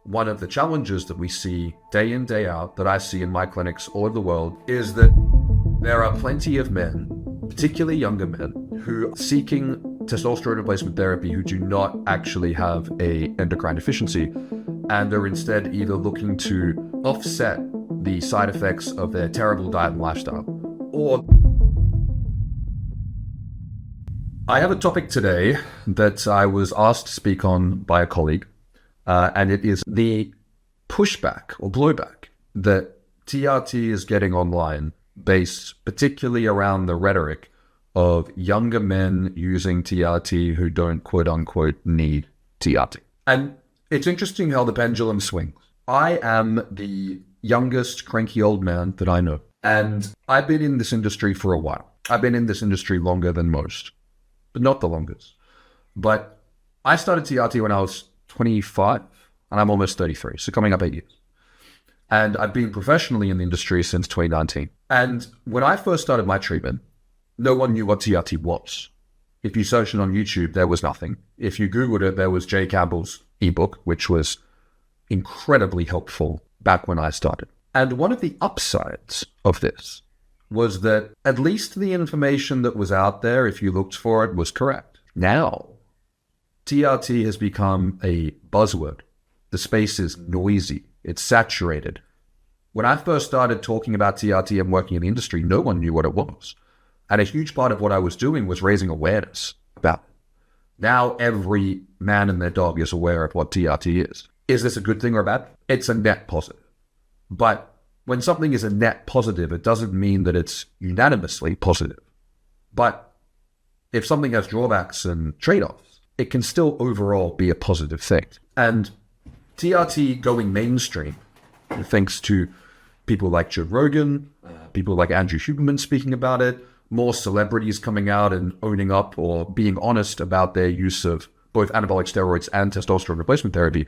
One of the challenges that we see day in, day out, that I see in my clinics all over the world, is that there are plenty of men, particularly younger men, who are seeking testosterone replacement therapy who do not actually have a endocrine deficiency, and are instead either looking to offset the side effects of their terrible diet and lifestyle, or... I have a topic today that I was asked to speak on by a colleague, and it is the pushback or blowback that TRT is getting online, based particularly around the rhetoric of younger men using TRT who don't quote unquote need TRT. And it's interesting how the pendulum swings. I am the youngest cranky old man that I know, and I've been in this industry for a while. I've been in this industry longer than most, but not the longest. But I started TRT when I was 25, and I'm almost 33, so coming up 8 years. And I've been professionally in the industry since 2019. And when I first started my treatment, no one knew what TRT was. If you searched it on YouTube, there was nothing. If you Googled it, there was Jay Campbell's ebook, which was incredibly helpful back when I started. And one of the upsides of this was that at least the information that was out there, if you looked for it, was correct. Now, TRT has become a buzzword. The space is noisy. It's saturated. When I first started talking about TRT and working in the industry, no one knew what it was. And a huge part of what I was doing was raising awareness about it. Now every man and their dog is aware of what TRT is. Is this a good thing or a bad thing? It's a net positive. But when something is a net positive, it doesn't mean that it's unanimously positive. But if something has drawbacks and trade-offs, it can still overall be a positive thing. And TRT going mainstream, thanks to people like Joe Rogan, people like Andrew Huberman speaking about it, more celebrities coming out and owning up or being honest about their use of both anabolic steroids and testosterone replacement therapy,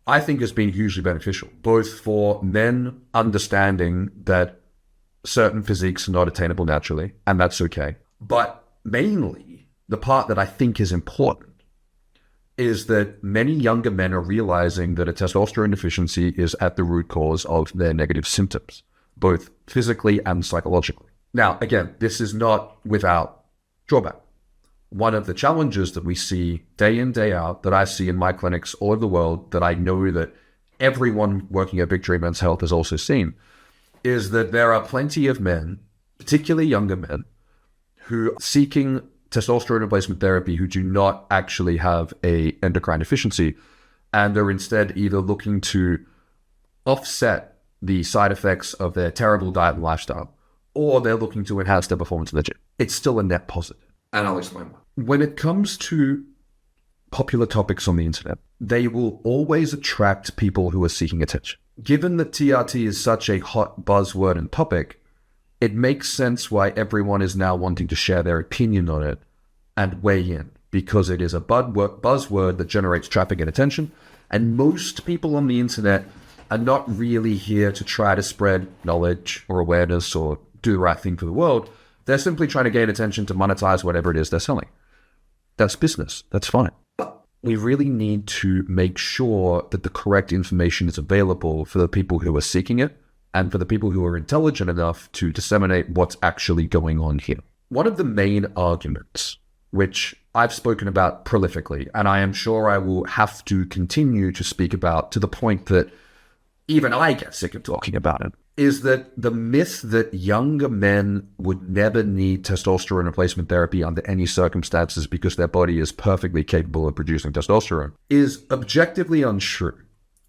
I think has been hugely beneficial, both for men understanding that certain physiques are not attainable naturally, and that's okay. But mainly, the part that I think is important is that many younger men are realizing that a testosterone deficiency is at the root cause of their negative symptoms, both physically and psychologically. Now, again, this is not without drawback. One of the challenges that we see day in, day out, that I see in my clinics all over the world, that I know that everyone working at Big Tree Men's Health has also seen, is that there are plenty of men, particularly younger men, who are seeking testosterone replacement therapy who do not actually have a endocrine deficiency, and are instead either looking to offset the side effects of their terrible diet and lifestyle, or they're looking to enhance their performance in the gym. It's still a net positive. And I'll explain why. When it comes to popular topics on the internet, they will always attract people who are seeking attention. Given that TRT is such a hot buzzword and topic, it makes sense why everyone is now wanting to share their opinion on it and weigh in, because it is a buzzword that generates traffic and attention, and most people on the internet are not really here to try to spread knowledge or awareness or do the right thing for the world. They're simply trying to gain attention to monetize whatever it is they're selling. That's business. That's fine. But we really need to make sure that the correct information is available for the people who are seeking it, and for the people who are intelligent enough to disseminate what's actually going on here. One of the main arguments, which I've spoken about prolifically, and I am sure I will have to continue to speak about to the point that even I get sick of talking about it, is that the myth that younger men would never need testosterone replacement therapy under any circumstances because their body is perfectly capable of producing testosterone is objectively untrue.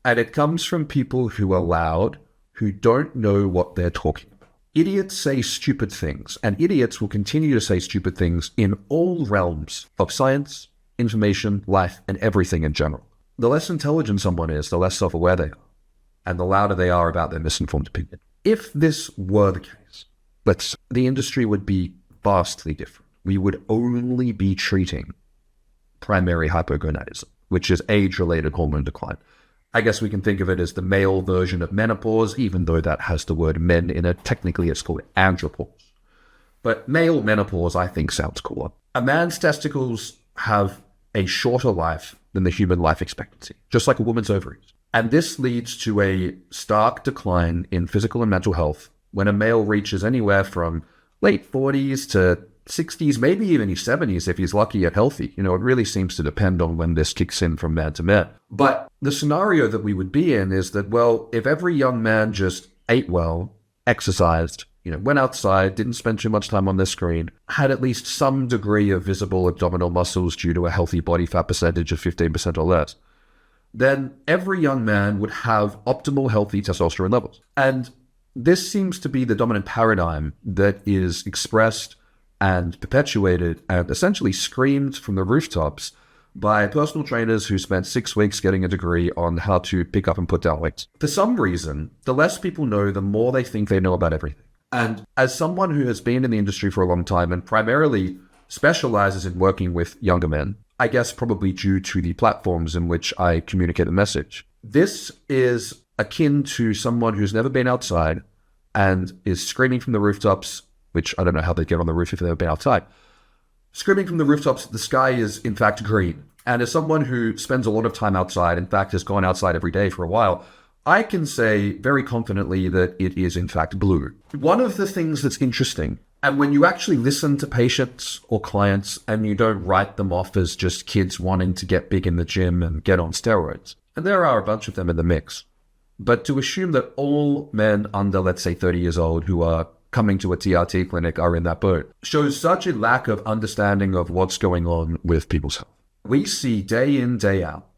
And it comes from people who are loud, who don't know what they're talking about. Idiots say stupid things, and idiots will continue to say stupid things in all realms of science, information, life, and everything in general. The less intelligent someone is, the less self-aware they are, and the louder they are about their misinformed opinion. If this were the case, the industry would be vastly different. We would only be treating primary hypogonadism, which is age-related hormone decline. I guess we can think of it as the male version of menopause, even though that has the word men in it. Technically, it's called andropause. But male menopause, I think, sounds cooler. A man's testicles have a shorter life than the human life expectancy, just like a woman's ovaries. And this leads to a stark decline in physical and mental health when a male reaches anywhere from late 40s to 60s, maybe even his 70s if he's lucky and healthy. It really seems to depend on when this kicks in from man to man. But the scenario that we would be in is that, well, if every young man just ate well, exercised, went outside, didn't spend too much time on their screen, had at least some degree of visible abdominal muscles due to a healthy body fat percentage of 15% or less, then every young man would have optimal healthy testosterone levels. And this seems to be the dominant paradigm that is expressed and perpetuated and essentially screamed from the rooftops by personal trainers who spent 6 weeks getting a degree on how to pick up and put down weights. For some reason, the less people know, the more they think they know about everything. And as someone who has been in the industry for a long time and primarily specializes in working with younger men, I guess probably due to the platforms in which I communicate the message, this is akin to someone who's never been outside and is screaming from the rooftops, which I don't know how they get on the roof if they've never been outside, screaming from the rooftops that the sky is in fact green. And as someone who spends a lot of time outside, in fact has gone outside every day for a while, I can say very confidently that it is in fact blue. One of the things that's interesting, and when you actually listen to patients or clients and you don't write them off as just kids wanting to get big in the gym and get on steroids, and there are a bunch of them in the mix, but to assume that all men under, let's say, 30 years old who are coming to a TRT clinic are in that boat shows such a lack of understanding of what's going on with people's health. We see day in, day out,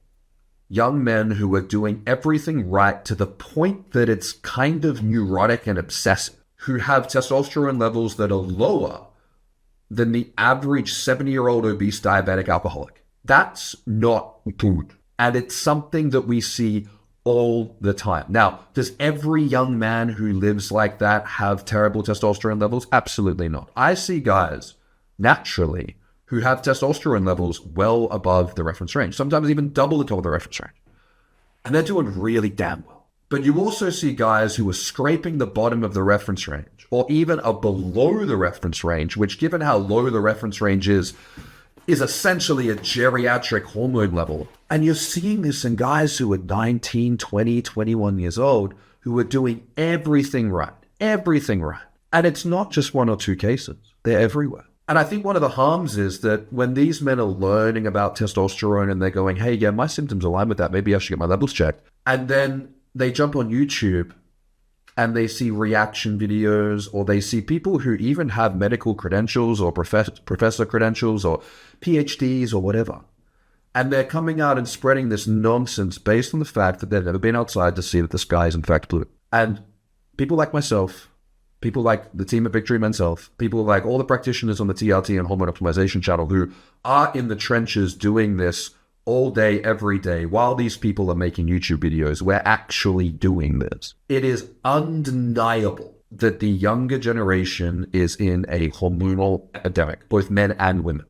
young men who are doing everything right to the point that it's kind of neurotic and obsessive, who have testosterone levels that are lower than the average 70-year-old obese diabetic alcoholic. That's not good. And it's something that we see all the time. Now, does every young man who lives like that have terrible testosterone levels? Absolutely not. I see guys, naturally, who have testosterone levels well above the reference range, sometimes even double the top of the reference range. And they're doing really damn well. But you also see guys who are scraping the bottom of the reference range, or even are below the reference range, which, given how low the reference range is essentially a geriatric hormone level. And you're seeing this in guys who are 19, 20, 21 years old, who are doing everything right. Everything right. And it's not just one or two cases. They're everywhere. And I think one of the harms is that when these men are learning about testosterone and they're going, hey, yeah, my symptoms align with that, maybe I should get my levels checked. And then they jump on YouTube and they see reaction videos, or they see people who even have medical credentials or professor credentials or PhDs or whatever. And they're coming out and spreading this nonsense based on the fact that they've never been outside to see that the sky is in fact blue. And people like myself, people like the team at Victory Men's Health, people like all the practitioners on the TRT and Hormone Optimization channel who are in the trenches doing this all day, every day, while these people are making YouTube videos, we're actually doing this. It is undeniable that the younger generation is in a hormonal epidemic, both men and women.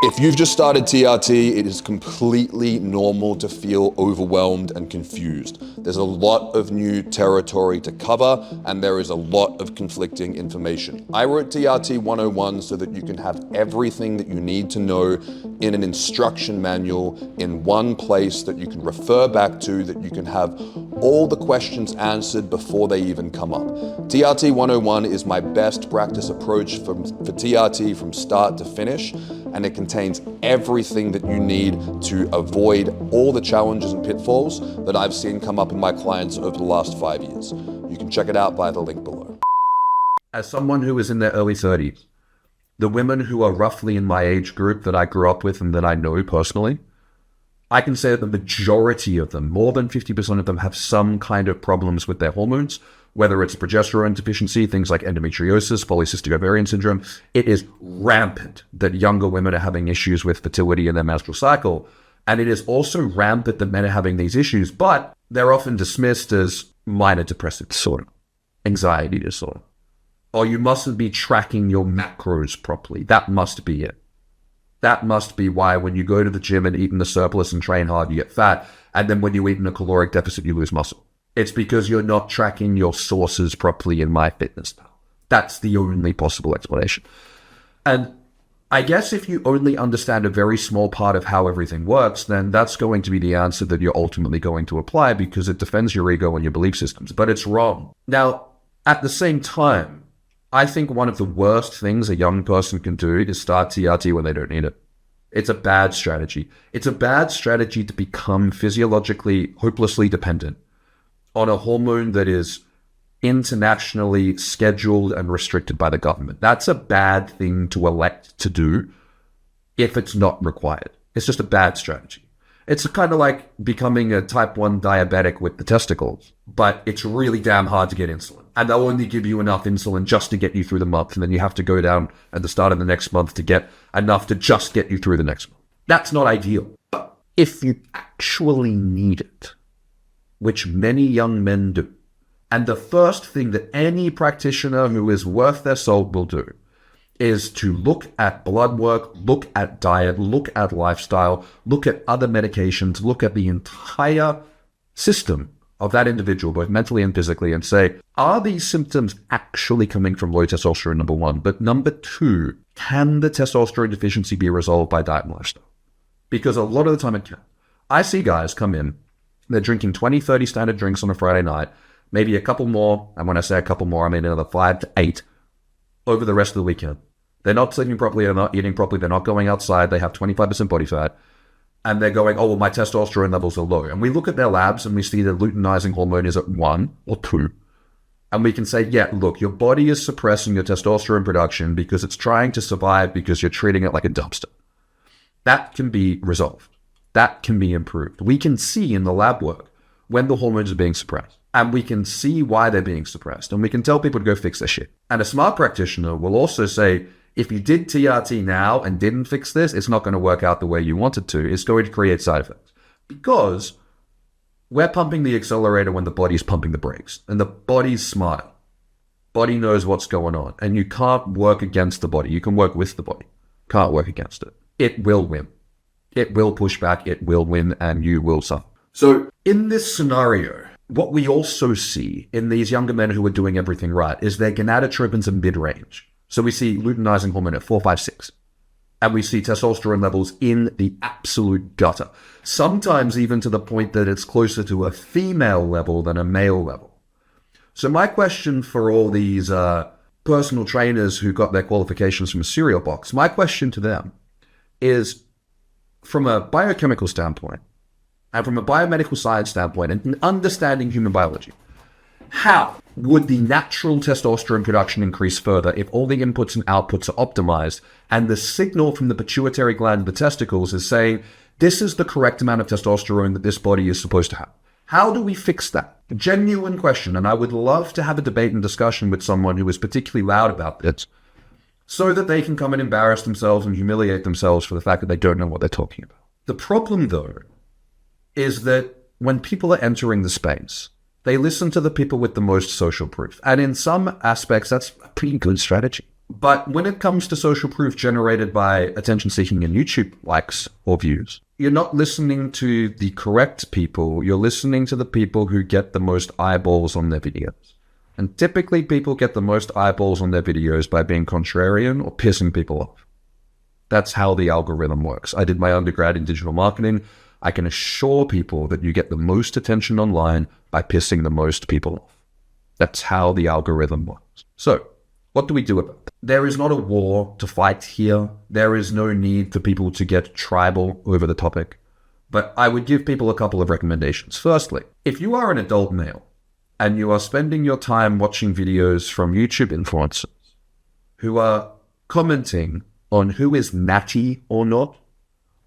If you've just started TRT, it is completely normal to feel overwhelmed and confused. There's a lot of new territory to cover, and there is a lot of conflicting information. I wrote TRT 101 so that you can have everything that you need to know in an instruction manual in one place that you can refer back to, that you can have all the questions answered before they even come up. TRT 101 is my best practice approach for TRT from start to finish, and it contains everything that you need to avoid all the challenges and pitfalls that I've seen come up in my clients over the last 5 years. You can check it out via the link below. As someone who is in their early 30s, the women who are roughly in my age group that I grew up with and that I know personally, I can say that the majority of them, more than 50% of them, have some kind of problems with their hormones, whether it's progesterone deficiency, things like endometriosis, polycystic ovarian syndrome. It is rampant that younger women are having issues with fertility in their menstrual cycle. And it is also rampant that men are having these issues, but they're often dismissed as minor depressive disorder, anxiety disorder. Or you mustn't be tracking your macros properly. That must be it. That must be why when you go to the gym and eat in the surplus and train hard, you get fat. And then when you eat in a caloric deficit, you lose muscle. It's because you're not tracking your sources properly in MyFitnessPal. That's the only possible explanation. And I guess if you only understand a very small part of how everything works, then that's going to be the answer that you're ultimately going to apply because it defends your ego and your belief systems. But it's wrong. Now, at the same time, I think one of the worst things a young person can do is start TRT when they don't need it. It's a bad strategy. It's a bad strategy to become physiologically, hopelessly dependent on a hormone that is internationally scheduled and restricted by the government. That's a bad thing to elect to do if it's not required. It's just a bad strategy. It's kind of like becoming a type 1 diabetic with the testicles, but it's really damn hard to get insulin. And they'll only give you enough insulin just to get you through the month, and then you have to go down at the start of the next month to get enough to just get you through the next month. That's not ideal. But if you actually need it, which many young men do, and the first thing that any practitioner who is worth their salt will do is to look at blood work, look at diet, look at lifestyle, look at other medications, look at the entire system of that individual, both mentally and physically, and say, are these symptoms actually coming from low testosterone, number one? But number two, can the testosterone deficiency be resolved by diet and lifestyle? Because a lot of the time it can. I see guys come in, they're drinking 20, 30 standard drinks on a Friday night, maybe a couple more, and when I say a couple more, I mean another 5 to 8 over the rest of the weekend. They're not sleeping properly, they're not eating properly, they're not going outside, they have 25% body fat, and they're going, oh, well, my testosterone levels are low. And we look at their labs and we see the luteinizing hormone is at 1 or 2. And we can say, yeah, look, your body is suppressing your testosterone production because it's trying to survive because you're treating it like a dumpster. That can be resolved. That can be improved. We can see in the lab work when the hormones are being suppressed. And we can see why they're being suppressed. And we can tell people to go fix their shit. And a smart practitioner will also say, if you did TRT now and didn't fix this, it's not going to work out the way you want it to. It's going to create side effects. Because we're pumping the accelerator when the body's pumping the brakes. And the body's smart. Body knows what's going on. And you can't work against the body. You can work with the body. Can't work against it. It will win. It will push back. It will win. And you will suffer. So in this scenario, what we also see in these younger men who are doing everything right is their gonadotropins are mid-range. So we see luteinizing hormone at 4, 5, 6. And we see testosterone levels in the absolute gutter. Sometimes even to the point that it's closer to a female level than a male level. So my question for all these personal trainers who got their qualifications from a cereal box, my question to them is, from a biochemical standpoint, and from a biomedical science standpoint, and understanding human biology, how would the natural testosterone production increase further if all the inputs and outputs are optimized and the signal from the pituitary gland of the testicles is saying, this is the correct amount of testosterone that this body is supposed to have? How do we fix that? A genuine question, and I would love to have a debate and discussion with someone who is particularly loud about this so that they can come and embarrass themselves and humiliate themselves for the fact that they don't know what they're talking about. The problem, though, is that when people are entering the space, they listen to the people with the most social proof. And in some aspects, that's a pretty good strategy. But when it comes to social proof generated by attention-seeking and YouTube likes or views, you're not listening to the correct people. You're listening to the people who get the most eyeballs on their videos. And typically, people get the most eyeballs on their videos by being contrarian or pissing people off. That's how the algorithm works. I did my undergrad in digital marketing. I can assure people that you get the most attention online by pissing the most people off. That's how the algorithm works. So, what do we do about that? There is not a war to fight here. There is no need for people to get tribal over the topic. But I would give people a couple of recommendations. Firstly, if you are an adult male and you are spending your time watching videos from YouTube influencers who are commenting on who is natty or not,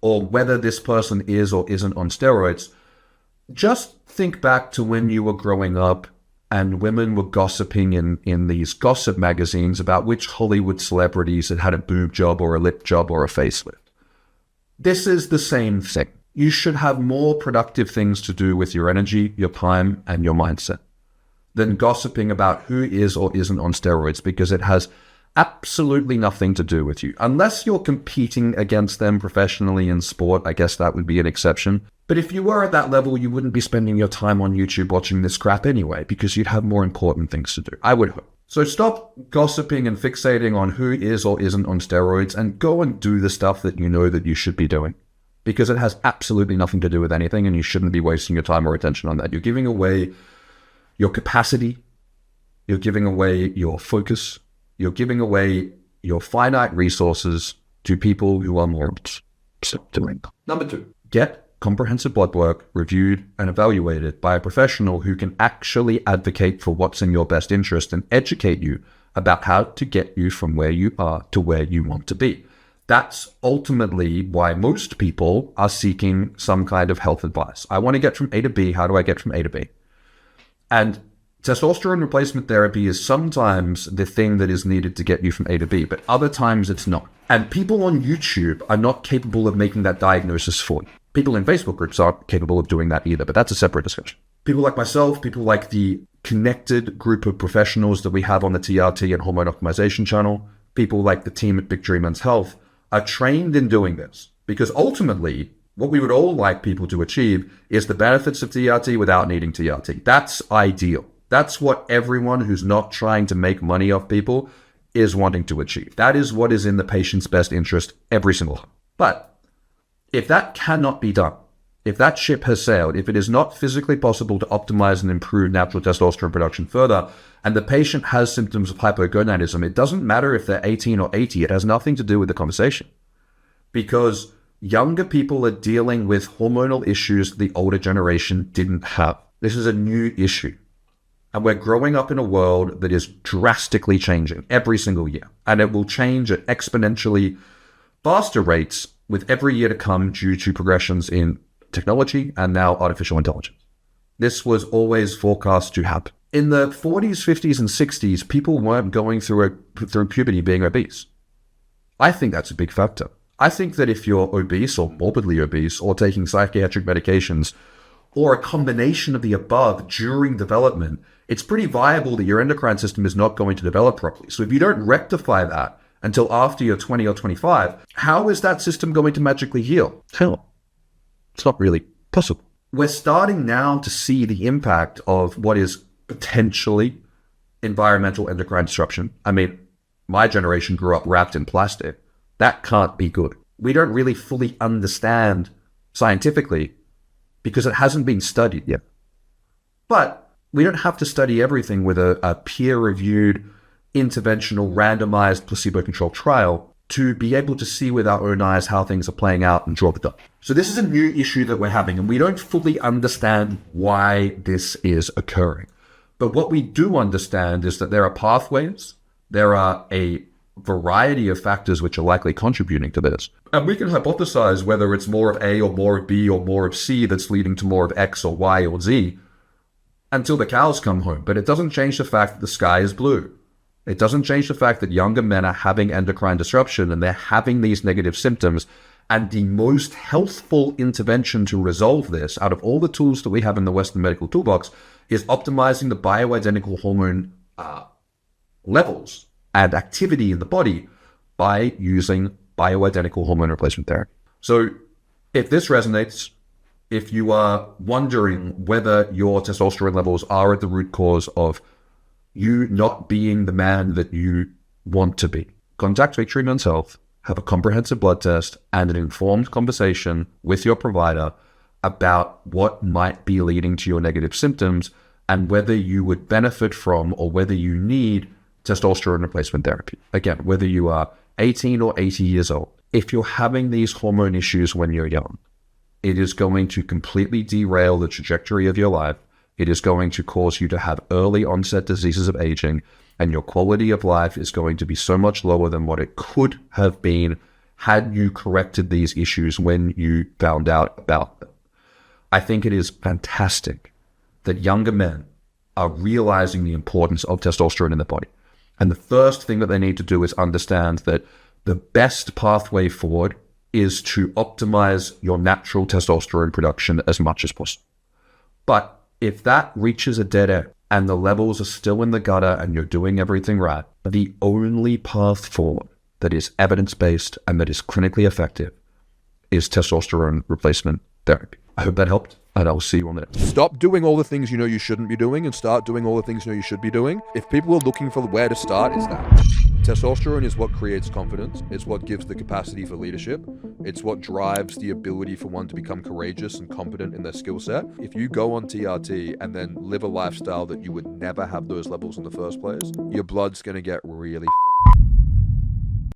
or whether this person is or isn't on steroids, just think back to when you were growing up and women were gossiping in these gossip magazines about which Hollywood celebrities had had a boob job or a lip job or a facelift. This is the same thing. You should have more productive things to do with your energy, your time, and your mindset than gossiping about who is or isn't on steroids, because it has absolutely nothing to do with you. Unless you're competing against them professionally in sport, I guess that would be an exception. But if you were at that level, you wouldn't be spending your time on YouTube watching this crap anyway, because you'd have more important things to do, I would hope. So stop gossiping and fixating on who is or isn't on steroids and go and do the stuff that you know that you should be doing, because it has absolutely nothing to do with anything and you shouldn't be wasting your time or attention on that. You're giving away your capacity, you're giving away your focus, you're giving away your finite resources to people who are more doing. Number 2, get comprehensive blood work reviewed and evaluated by a professional who can actually advocate for what's in your best interest and educate you about how to get you from where you are to where you want to be. That's ultimately why most people are seeking some kind of health advice. I want to get from A to B. How do I get from A to B? And testosterone replacement therapy is sometimes the thing that is needed to get you from A to B, but other times it's not. And people on YouTube are not capable of making that diagnosis for you. People in Facebook groups aren't capable of doing that either, but that's a separate discussion. People like myself, people like the connected group of professionals that we have on the TRT and hormone optimization channel, people like the team at Victory Men's Health are trained in doing this, because ultimately what we would all like people to achieve is the benefits of TRT without needing TRT. That's ideal. That's what everyone who's not trying to make money off people is wanting to achieve. That is what is in the patient's best interest every single time. But if that cannot be done, if that ship has sailed, if it is not physically possible to optimize and improve natural testosterone production further, and the patient has symptoms of hypogonadism, it doesn't matter if they're 18 or 80. It has nothing to do with the conversation. Because younger people are dealing with hormonal issues the older generation didn't have. This is a new issue. And we're growing up in a world that is drastically changing every single year. And it will change at exponentially faster rates with every year to come due to progressions in technology and now artificial intelligence. This was always forecast to happen. In the 40s, 50s, and 60s, people weren't going through puberty being obese. I think that's a big factor. I think that if you're obese or morbidly obese or taking psychiatric medications or a combination of the above during development, it's pretty viable that your endocrine system is not going to develop properly. So if you don't rectify that until after you're 20 or 25, how is that system going to magically heal? Hell, it's not really possible. We're starting now to see the impact of what is potentially environmental endocrine disruption. I mean, my generation grew up wrapped in plastic. That can't be good. We don't really fully understand scientifically because it hasn't been studied yet. But we don't have to study everything with a peer-reviewed, interventional, randomized, placebo-controlled trial to be able to see with our own eyes how things are playing out and draw the dot. So this is a new issue that we're having, and we don't fully understand why this is occurring. But what we do understand is that there are pathways, there are a variety of factors which are likely contributing to this. And we can hypothesize whether it's more of A or more of B or more of C that's leading to more of X or Y or Z until the cows come home. But it doesn't change the fact that the sky is blue. It doesn't change the fact that younger men are having endocrine disruption and they're having these negative symptoms. And the most healthful intervention to resolve this, out of all the tools that we have in the Western medical toolbox, is optimizing the bioidentical hormone levels and activity in the body by using bioidentical hormone replacement therapy. So if this resonates, if you are wondering whether your testosterone levels are at the root cause of you not being the man that you want to be, contact Victory Men's Health, have a comprehensive blood test and an informed conversation with your provider about what might be leading to your negative symptoms and whether you would benefit from or whether you need testosterone replacement therapy. Again, whether you are 18 or 80 years old, if you're having these hormone issues when you're young, it is going to completely derail the trajectory of your life. It is going to cause you to have early onset diseases of aging, and your quality of life is going to be so much lower than what it could have been had you corrected these issues when you found out about them. I think it is fantastic that younger men are realizing the importance of testosterone in the body. And the first thing that they need to do is understand that the best pathway forward is to optimize your natural testosterone production as much as possible. But if that reaches a dead end and the levels are still in the gutter and you're doing everything right, the only path forward that is evidence-based and that is clinically effective is testosterone replacement therapy. I hope that helped, and I'll see you on the next. Stop doing all the things you know you shouldn't be doing and start doing all the things you know you should be doing. If people are looking for where to start, it's that. Testosterone is what creates confidence. It's what gives the capacity for leadership. It's what drives the ability for one to become courageous and competent in their skill set. If you go on TRT and then live a lifestyle that you would never have those levels in the first place, your blood's going to get really